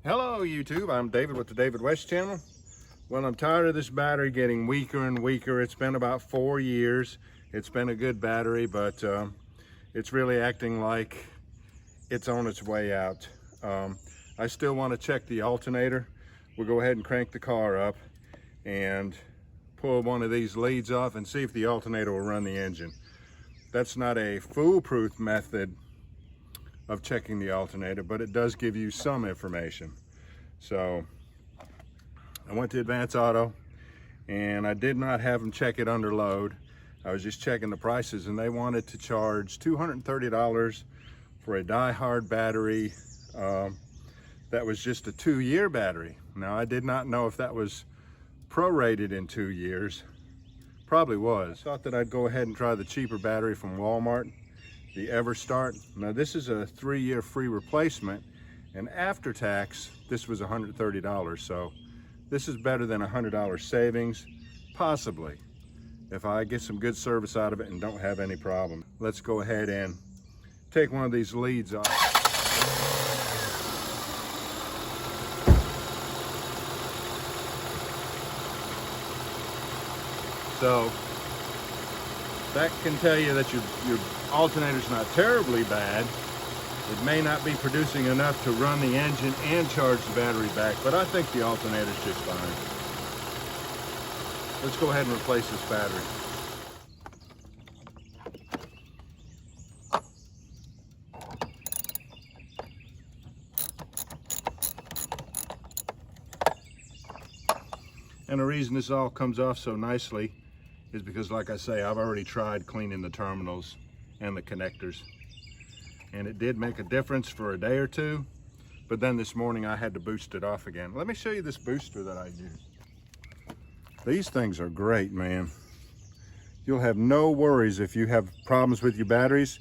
Hello YouTube, I'm David with the David West channel. Well, I'm tired of this battery getting weaker and weaker. It's been about 4 years. It's been a good battery, but it's really acting like it's on its way out. I still want to check the alternator. We'll go ahead and crank the car up and pull one of these leads off and see if the alternator will run the engine. That's not a foolproof method of checking the alternator, but it does give you some information. So I went to Advance Auto and I did not have them check it under load. I was just checking the prices, and they wanted to charge $230 for a DieHard battery that was just a 2-year battery. Now, I did not know if that was prorated in 2 years. Probably was. Thought that I'd go ahead and try the cheaper battery from Walmart, the Everstart. Now, this is a 3-year free replacement, and after tax, this was $130. So this is better than $100 savings, possibly, if I get some good service out of it and don't have any problem. Let's go ahead and take one of these leads off. So that can tell you that your alternator's not terribly bad. It may not be producing enough to run the engine and charge the battery back, but I think the alternator's just fine. Let's go ahead and replace this battery. And the reason this all comes off so nicely is because, like I say, I've already tried cleaning the terminals and the connectors. And it did make a difference for a day or two, but then this morning I had to boost it off again. Let me show you this booster that I use. These things are great, man. You'll have no worries if you have problems with your batteries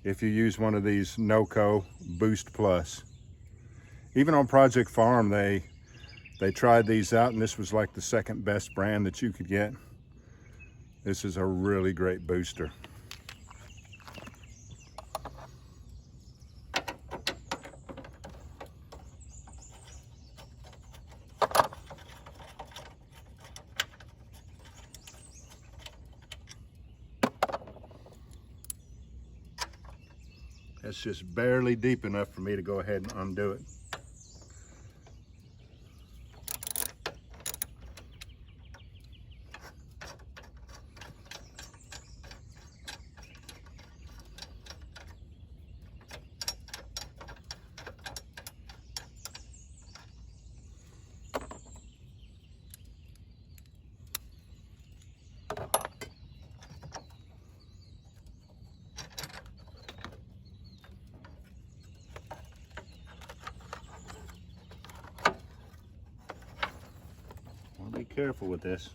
if you use one of these NOCO Boost Plus. Even on Project Farm, they tried these out, and this was like the second best brand that you could get. This is a really great booster. That's just barely deep enough for me to go ahead and undo it. Be careful with this.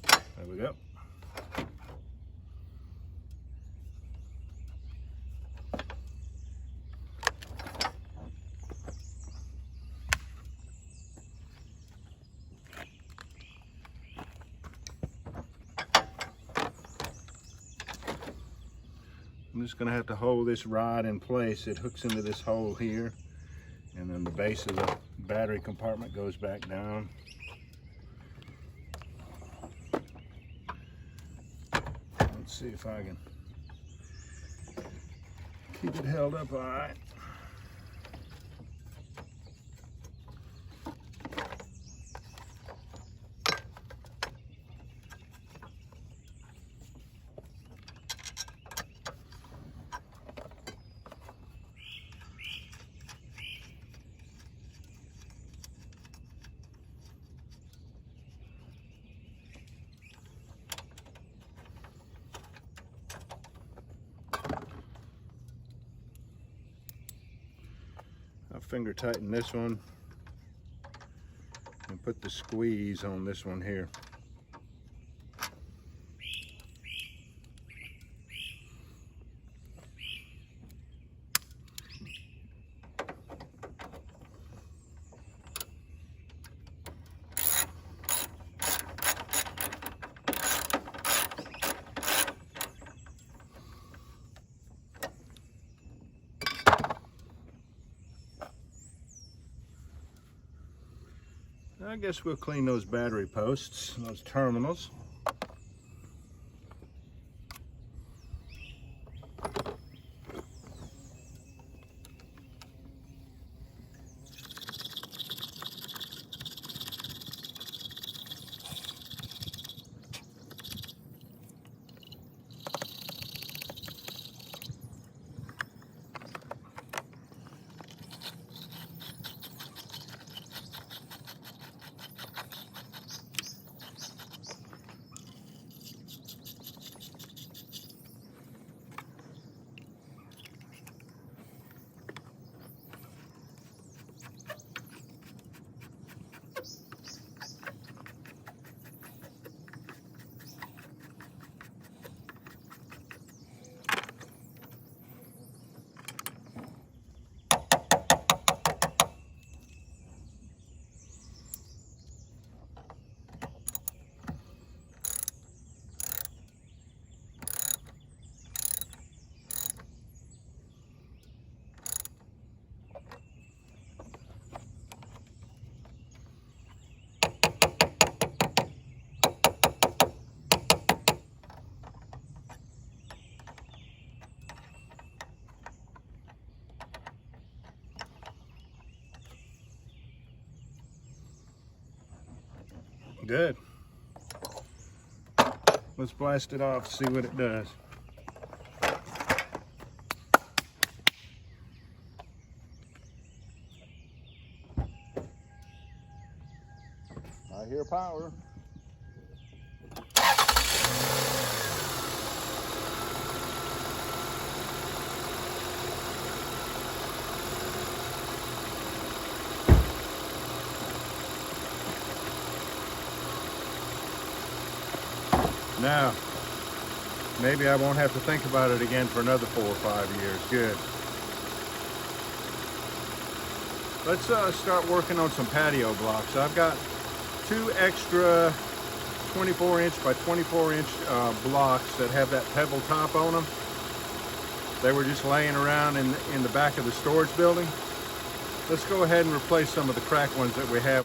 There we go. I'm just going to have to hold this rod in place. It hooks into this hole here, and then the base of the battery compartment goes back down. Let's see if I can keep it held up all right. I'll finger tighten this one and put the squeeze on this one here. I guess we'll clean those battery posts, those terminals. Good. Let's blast it off, see what it does. I hear power. Now, maybe I won't have to think about it again for another 4 or 5 years. Good. Let's start working on some patio blocks. I've got 2 extra 24-inch by 24-inch blocks that have that pebble top on them. They were just laying around in the back of the storage building. Let's go ahead and replace some of the cracked ones that we have.